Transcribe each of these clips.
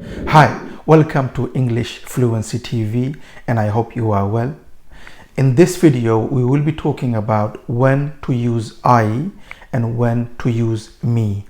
Hi, welcome to English Fluency TV, and I hope you are well. In this video, we will be talking about when to use I and when to use me.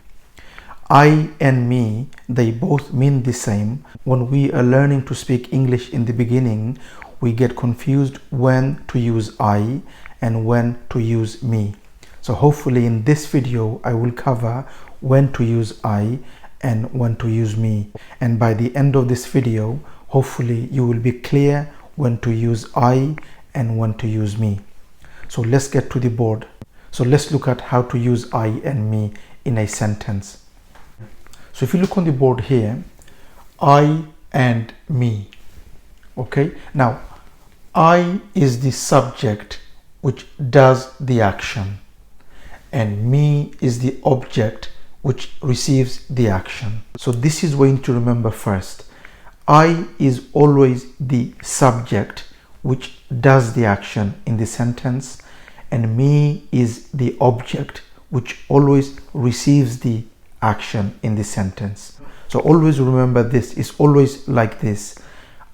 I and me, they both mean the same. When we are learning to speak English in the beginning, we get confused when to use I and when to use me. So hopefully in this video, I will cover when to use I and when to use me. And by the end of this video, hopefully you will be clear when to use I and when to use me. So let's get to the board. So let's look at how to use I and me in a sentence. So if you look on the board here, I and me. Okay, now I is the subject which does the action, and me is the object which receives the action. So this is what you need to remember first. I is always the subject which does the action in the sentence, and me is the object which always receives the action in the sentence. So always remember this is always like this.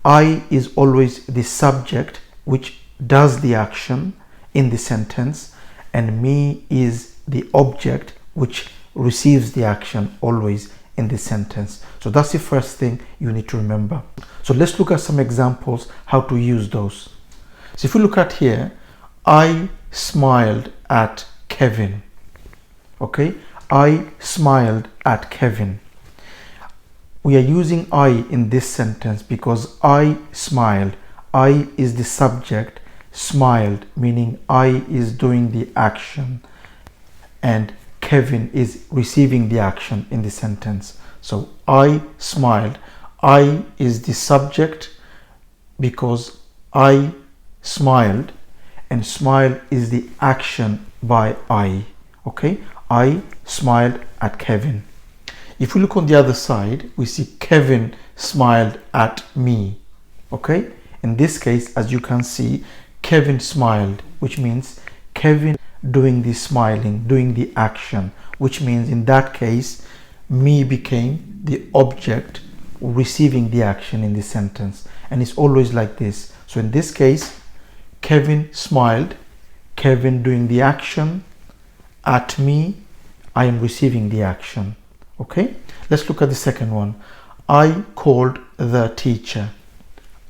I is always the subject which does the action in the sentence, and me is the object which receives the action always in the sentence. So that's the first thing you need to remember. So let's look at some examples how to use those. So if you look at here, I smiled at Kevin. Okay, I smiled at Kevin. We are using I in this sentence because I smiled. I is the subject, smiled meaning I is doing the action, and Kevin is receiving the action in the sentence. So I smiled. I is the subject because I smiled, and smile is the action by I. Okay, I smiled at Kevin. If we look on the other side, we see Kevin smiled at me. Okay, in this case, as you can see, Kevin smiled, which means Kevin doing the smiling, doing the action, which means in that case, me became the object receiving the action in the sentence. And it's always like this. So in this case, Kevin smiled, Kevin doing the action, at me, I am receiving the action. Okay, let's look at the second one. I called the teacher.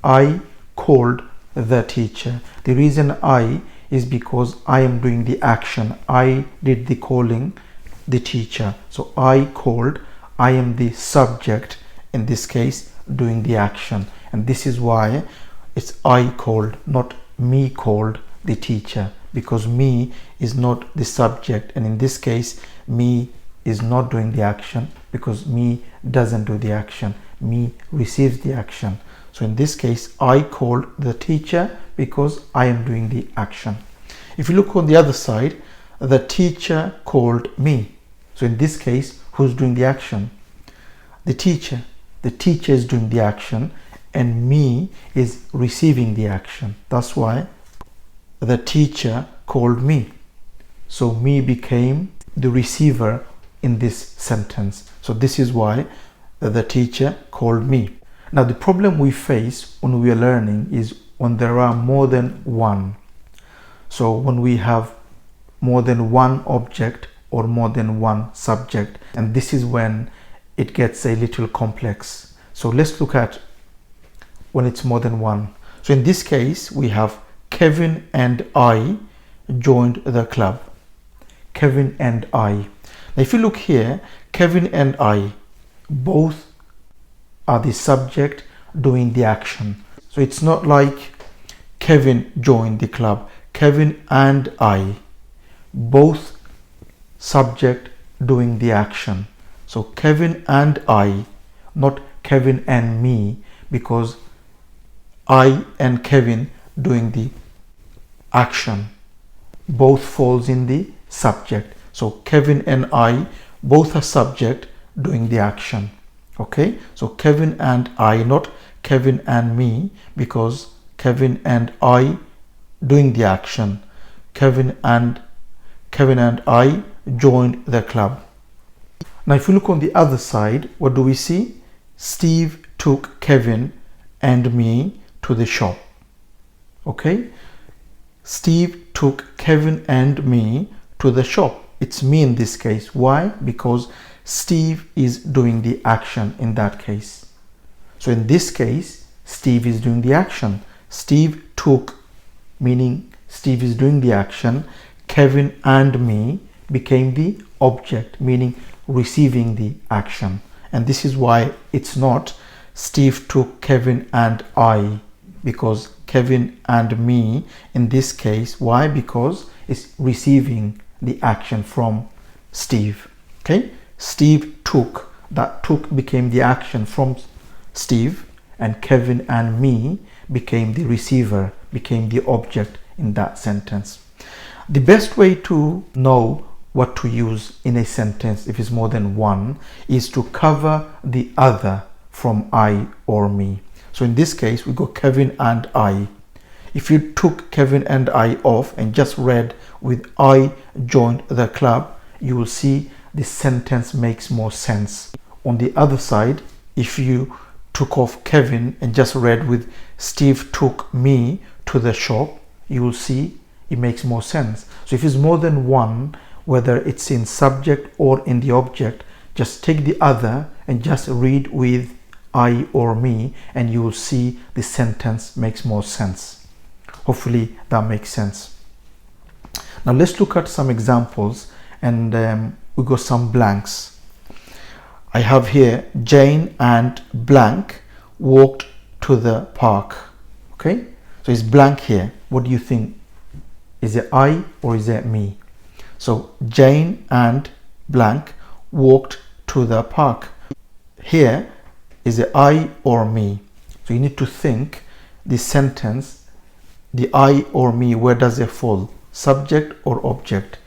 I called the teacher. The reason I is because I am doing the action. I did the calling the teacher. So I called, I am the subject in this case doing the action. And this is why it's I called, not me called the teacher, because me is not the subject, and in this case me is not doing the action because me doesn't do the action, me receives the action. So in this case I called the teacher because I am doing the action. If you look on the other side, the teacher called me. So in this case, who's doing the action? The teacher. The teacher is doing the action and me is receiving the action. That's why the teacher called me. So me became the receiver in this sentence. So this is why the teacher called me. Now the problem we face when we are learning is when there are more than one. So when we have more than one object or more than one subject, and this is when it gets a little complex. So let's look at when it's more than one. So in this case, we have Kevin and I joined the club. Kevin and I. Now if you look here, Kevin and I both are the subject doing the action. So it's not like Kevin joined the club. Kevin and I, both subject doing the action. So Kevin and I, not Kevin and me, because I and Kevin doing the action both falls in the subject. So Kevin and I both are subject doing the action. Okay, so Kevin and I, not Kevin and me, because Kevin and I doing the action. Kevin and I joined the club. Now if you look on the other side, what do we see? Steve took Kevin and me to the shop. Okay, Steve took Kevin and me to the shop. It's me in this case. Why? Because Steve is doing the action in that case. So in this case, Steve is doing the action. Steve took, meaning Steve is doing the action. Kevin and me became the object, meaning receiving the action. And this is why it's not Steve took Kevin and I, because Kevin and me in this case. Why? Because it's receiving the action from Steve. Okay, Steve took, that took became the action from Steve, and Kevin and me became the receiver, became the object in that sentence. The best way to know what to use in a sentence, if it's more than one, is to cover the other from I or me. So in this case, we go Kevin and I. If you took Kevin and I off and just read with I joined the club, you will see the sentence makes more sense. On the other side, if you took off Kevin and just read with Steve took me to the shop, you will see it makes more sense. So if it's more than one, whether it's in subject or in the object, just take the other and just read with I or me, and you will see the sentence makes more sense. Hopefully that makes sense. Now let's look at some examples, and we got some blanks. I have here Jane and blank walked to the park. Okay, so it's blank here. What do you think? Is it I or is it me? So Jane and blank walked to the park. Here is it I or me? So you need to think the sentence, the I or me, where does it fall? Subject or object?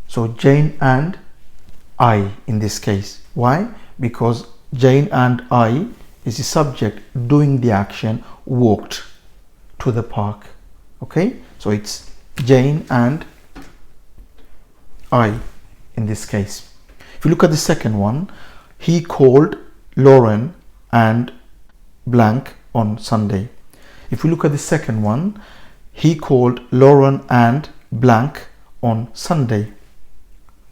So Jane and I in this case. Why? Because Jane and I is the subject doing the action, walked to the park. Okay, so it's Jane and I in this case. If you look at the second one, he called Lauren and blank on Sunday. If you look at the second one, he called Lauren and blank on Sunday.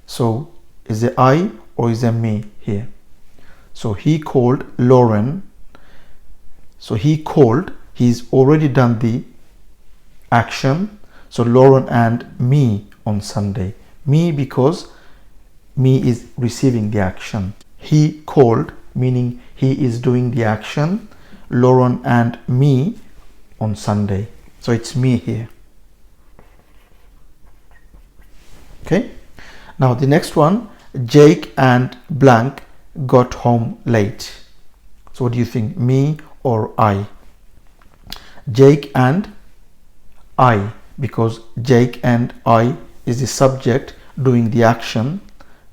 So is it I or is it me here? So he called Lauren. So he called, he's already done the action. So Lauren and me on Sunday. Me because me is receiving the action. He called, meaning he is doing the action. Lauren and me on Sunday. So it's me here. Okay. Now the next one, Jake and blank got home late. So what do you think? Me or I? Jake and I, because Jake and I is the subject doing the action,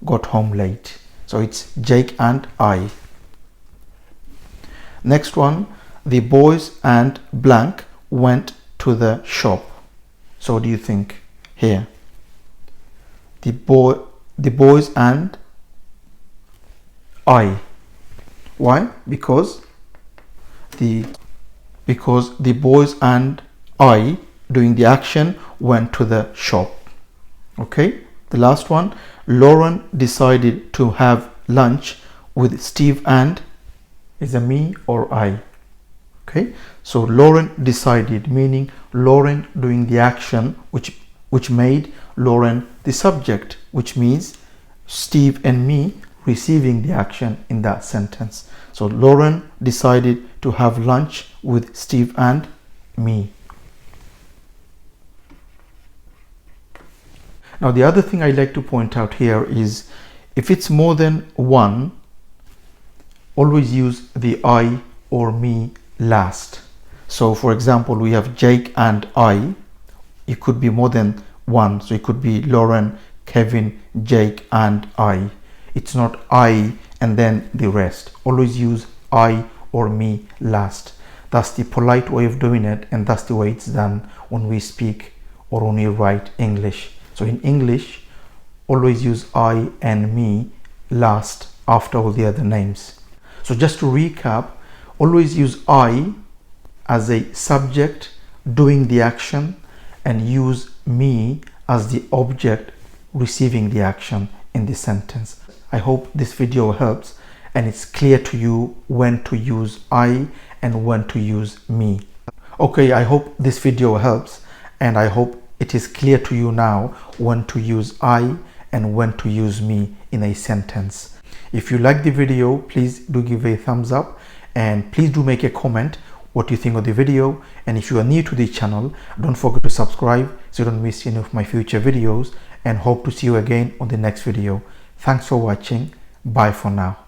got home late. So it's Jake and I. Next one, the boys and blank went to the shop. So what do you think here? The boys and I. Why? Because the boys and I doing the action went to the shop. Okay, the last one, Lauren decided to have lunch with Steve and, is it me or I? Okay, so Lauren decided, meaning Lauren doing the action which made Lauren the subject, which means Steve and me receiving the action in that sentence. So Lauren decided to have lunch with Steve and me. Now the other thing I'd like to point out here is, if it's more than one, always use the I or me last. So for example, we have Jake and I. It could be more than one, so it could be Lauren, Kevin, Jake and I. It's not I and then the rest. Always use I or me last. That's the polite way of doing it, and that's the way it's done when we speak or when we write English. So in English, always use I and me last after all the other names. So just to recap, always use I as a subject doing the action and use me as the object receiving the action in the sentence. I hope this video helps and it's clear to you when to use I and when to use me. Okay, I hope this video helps and I hope it is clear to you now when to use I and when to use me in a sentence. If you like the video, please do give a thumbs up and please do make a comment what you think of the video. And if you are new to the channel, don't forget to subscribe so you don't miss any of my future videos, and hope to see you again on the next video. Thanks for watching. Bye for now.